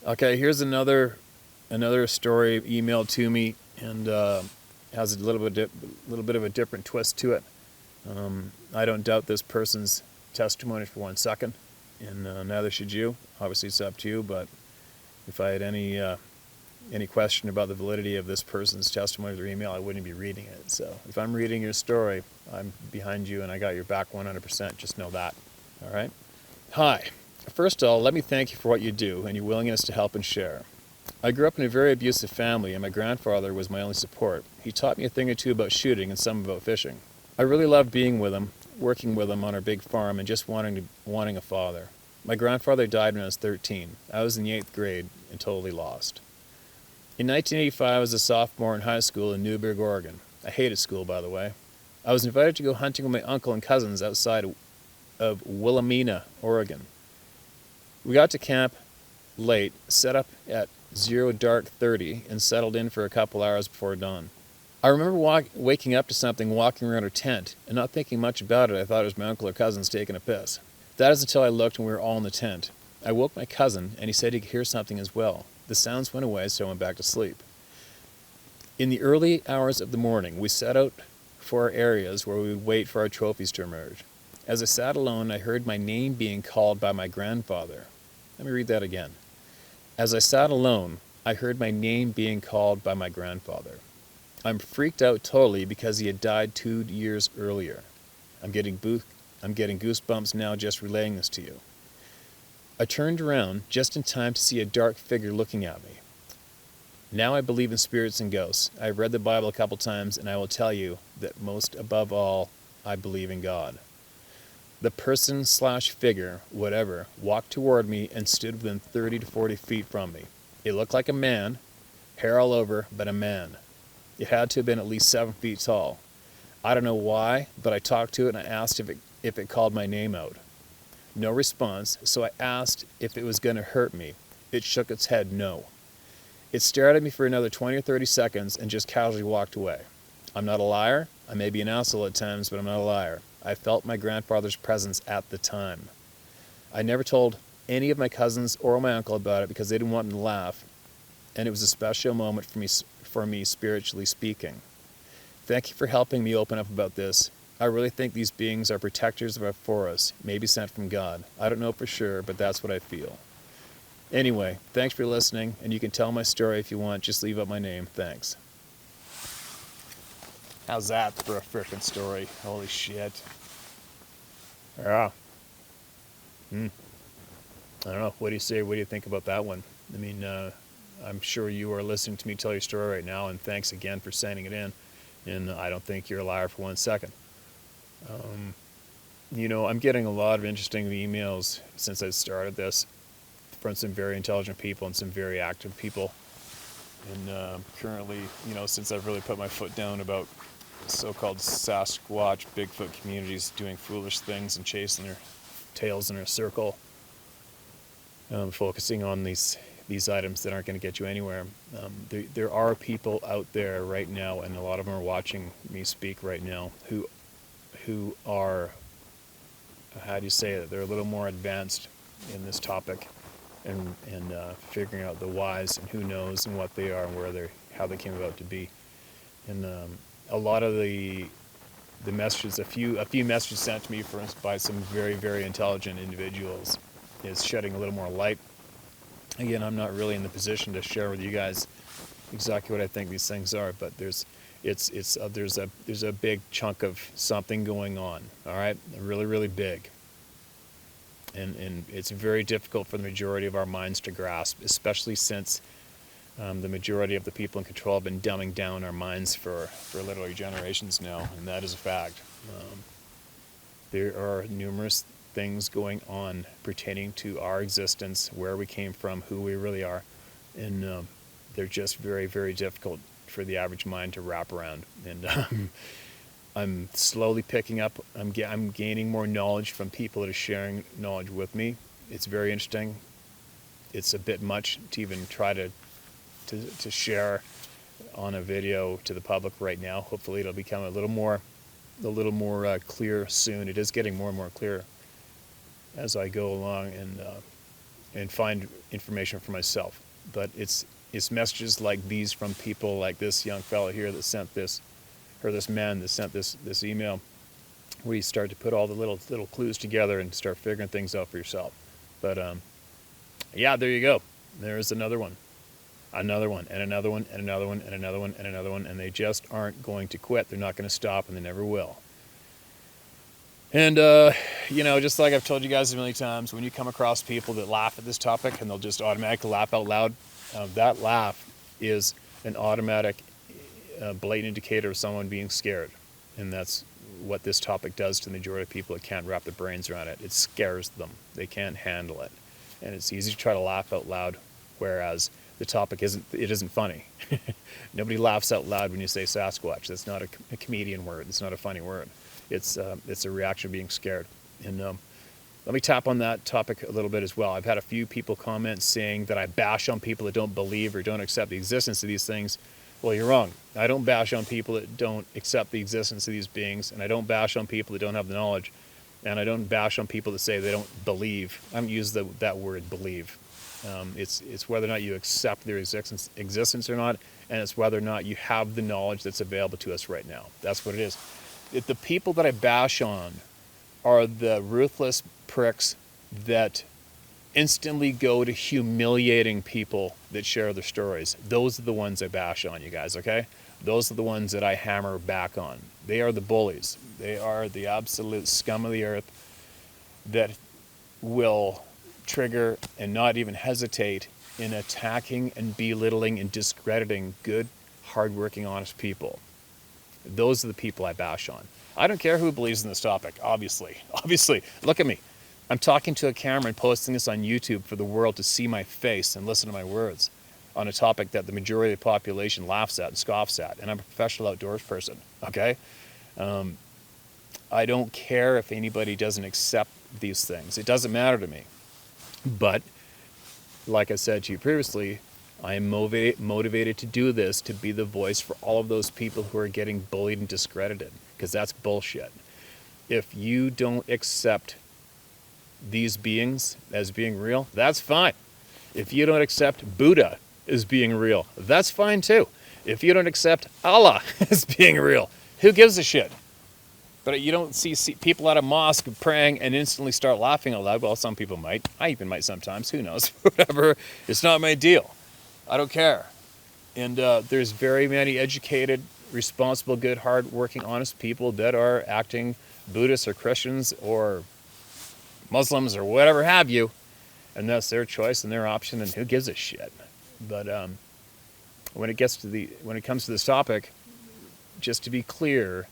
Okay, here's another story emailed to me, and has a little bit of a different twist to it. I don't doubt this person's testimony for 1 second, and neither should you. Obviously, it's up to you. But if I had any question about the validity of this person's testimony or email, I wouldn't be reading it. So if I'm reading your story, I'm behind you, and I got your back 100%. Just know that. All right. Hi. First of all, let me thank you for what you do and your willingness to help and share. I grew up in a very abusive family, and my grandfather was my only support. He taught me a thing or two about shooting and some about fishing. I really loved being with him, working with him on our big farm, and just wanting a father. My grandfather died when I was 13. I was in the 8th grade and totally lost. In 1985, I was a sophomore in high school in Newberg, Oregon. I hated school, by the way. I was invited to go hunting with my uncle and cousins outside of Wilhelmina, Oregon. We got to camp late, set up at 0:30, and settled in for a couple hours before dawn. I remember waking up to something walking around our tent, and not thinking much about it. I thought it was my uncle or cousins taking a piss. That is until I looked and we were all in the tent. I woke my cousin, and he said he could hear something as well. The sounds went away, so I went back to sleep. In the early hours of the morning, we set out for our areas where we would wait for our trophies to emerge. As I sat alone, I heard my name being called by my grandfather. Let me read that again. As I sat alone, I heard my name being called by my grandfather. I'm freaked out totally because he had died 2 years earlier. I'm getting goosebumps now just relaying this to you. I turned around just in time to see a dark figure looking at me. Now I believe in spirits and ghosts. I've read the Bible a couple times, and I will tell you that most above all, I believe in God. The person/figure, whatever, walked toward me and stood within 30 to 40 feet from me. It looked like a man, hair all over, but a man. It had to have been at least 7 feet tall. I don't know why, but I talked to it and I asked if it called my name out. No response, so I asked if it was going to hurt me. It shook its head no. It stared at me for another 20 or 30 seconds and just casually walked away. I'm not a liar. I may be an asshole at times, but I'm not a liar. I felt my grandfather's presence at the time. I never told any of my cousins or my uncle about it because they didn't want them to laugh, and it was a special moment for me spiritually speaking. Thank you for helping me open up about this. I really think these beings are protectors of our forest, maybe sent from God. I don't know for sure, but that's what I feel. Anyway, thanks for listening, and you can tell my story if you want. Just leave out my name. Thanks. How's that for a frickin' story? Holy shit. Yeah. I don't know. What do you say? What do you think about that one? I mean, I'm sure you are listening to me tell your story right now, and thanks again for sending it in. And I don't think you're a liar for 1 second. I'm getting a lot of interesting emails since I started this from some very intelligent people and some very active people. And currently, since I've really put my foot down about so-called SASQUATCH Bigfoot communities doing foolish things and chasing their tails in a circle, focusing on these items that aren't going to get you anywhere. There are people out there right now, and a lot of them are watching me speak right now, who are, how do you say it? They're a little more advanced in this topic, and figuring out the whys and who knows and what they are and how they came about to be. And a lot of the messages, a few messages sent to me by some very, very intelligent individuals is shedding a little more light. Again, I'm not really in the position to share with you guys exactly what I think these things are, but there's a big chunk of something going on. All right, really, really big, and it's very difficult for the majority of our minds to grasp, especially since the majority of the people in control have been dumbing down our minds for literally generations now, and that is a fact. There are numerous things going on pertaining to our existence, where we came from, who we really are, and they're just very, very difficult for the average mind to wrap around. And I'm slowly picking up. I'm gaining more knowledge from people that are sharing knowledge with me. It's very interesting. It's a bit much to even try to share on a video to the public right now. Hopefully it'll become a little more clear soon. It is getting more and more clear as I go along, and and find information for myself. But it's messages like these from people like this young fellow here that sent this, or this man that sent this email, where you start to put all the little clues together and start figuring things out for yourself. But yeah, there you go. There's another one, and another one, and another one, and another one, and another one, and another one, and they just aren't going to quit. They're not going to stop, and they never will. And, you know, just like I've told you guys a million times, when you come across people that laugh at this topic and they'll just automatically laugh out loud, that laugh is an automatic blatant indicator of someone being scared. And that's what this topic does to the majority of people that can't wrap their brains around it. It scares them. They can't handle it. And it's easy to try to laugh out loud, whereas the topic isn't funny. Nobody laughs out loud when you say Sasquatch. That's not a comedian word. It's not a funny word. It's a reaction of being scared. And let me tap on that topic a little bit as well. I've had a few people comment saying that I bash on people that don't believe or don't accept the existence of these things. Well, you're wrong. I don't bash on people that don't accept the existence of these beings, and I don't bash on people that don't have the knowledge, and I don't bash on people that say they don't believe. I haven't used that word, believe. It's whether or not you accept their existence or not, and it's whether or not you have the knowledge that's available to us right now. That's what it is. The people that I bash on are the ruthless pricks that instantly go to humiliating people that share their stories. Those are the ones I bash on, you guys, okay? Those are the ones that I hammer back on. They are the bullies. They are the absolute scum of the earth that will trigger and not even hesitate in attacking and belittling and discrediting good, hardworking, honest people. Those are the people I bash on. I don't care who believes in this topic, obviously. Obviously, look at me. I'm talking to a camera and posting this on YouTube for the world to see my face and listen to my words on a topic that the majority of the population laughs at and scoffs at. And I'm a professional outdoors person, okay? I don't care if anybody doesn't accept these things. It doesn't matter to me. But, like I said to you previously, I am motivated to do this, to be the voice for all of those people who are getting bullied and discredited, because that's bullshit. If you don't accept these beings as being real, that's fine. If you don't accept Buddha as being real, that's fine too. If you don't accept Allah as being real, who gives a shit? But you don't see people at a mosque praying and instantly start laughing out loud. Well, some people might. I even might sometimes. Who knows? Whatever. It's not my deal. I don't care. And there's very many educated, responsible, good, hard-working, honest people that are acting Buddhists or Christians or Muslims or whatever have you, and that's their choice and their option, and who gives a shit? But when it comes to this topic, just to be clear,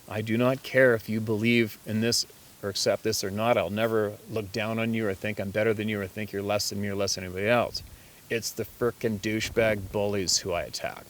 I do not care if you believe in this or accept this or not. I'll never look down on you or think I'm better than you or think you're less than me or less than anybody else. It's the frickin' douchebag bullies who I attack.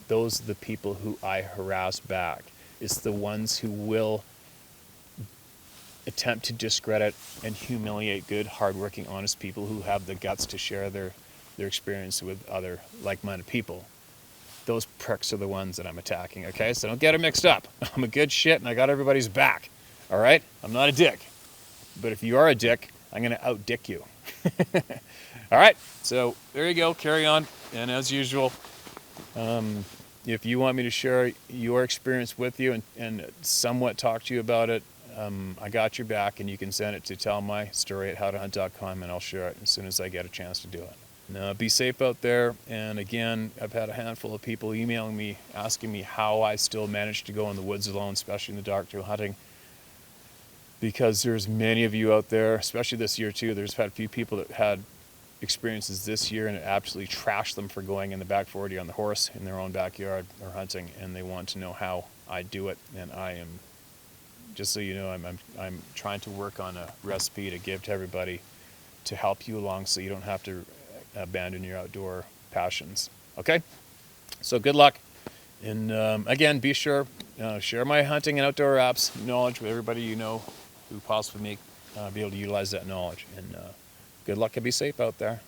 Those are the people who I harass back. It's the ones who will attempt to discredit and humiliate good, hardworking, honest people who have the guts to share their experience with other like-minded people. Those pricks are the ones that I'm attacking, okay? So don't get it mixed up. I'm a good shit and I got everybody's back, all right? I'm not a dick. But if you are a dick, I'm going to out-dick you. All right, so there you go. Carry on. And as usual, if you want me to share your experience with you and somewhat talk to you about it, I got your back, and you can send it to tellmystory@howtohunt.com, and I'll share it as soon as I get a chance to do it. Now, be safe out there. And again, I've had a handful of people emailing me, asking me how I still manage to go in the woods alone, especially in the dark trail hunting. Because there's many of you out there, especially this year too. There's had a few people that had experiences this year and it absolutely trashed them for going in the back 40 on the horse in their own backyard or hunting, and they want to know how I do it. And I am, just so you know, I'm trying to work on a recipe to give to everybody to help you along so you don't have to abandon your outdoor passions. Okay? So good luck. And again, be sure, share my hunting and outdoor apps knowledge with everybody you know who possibly may be able to utilize that knowledge. And good luck and be safe out there.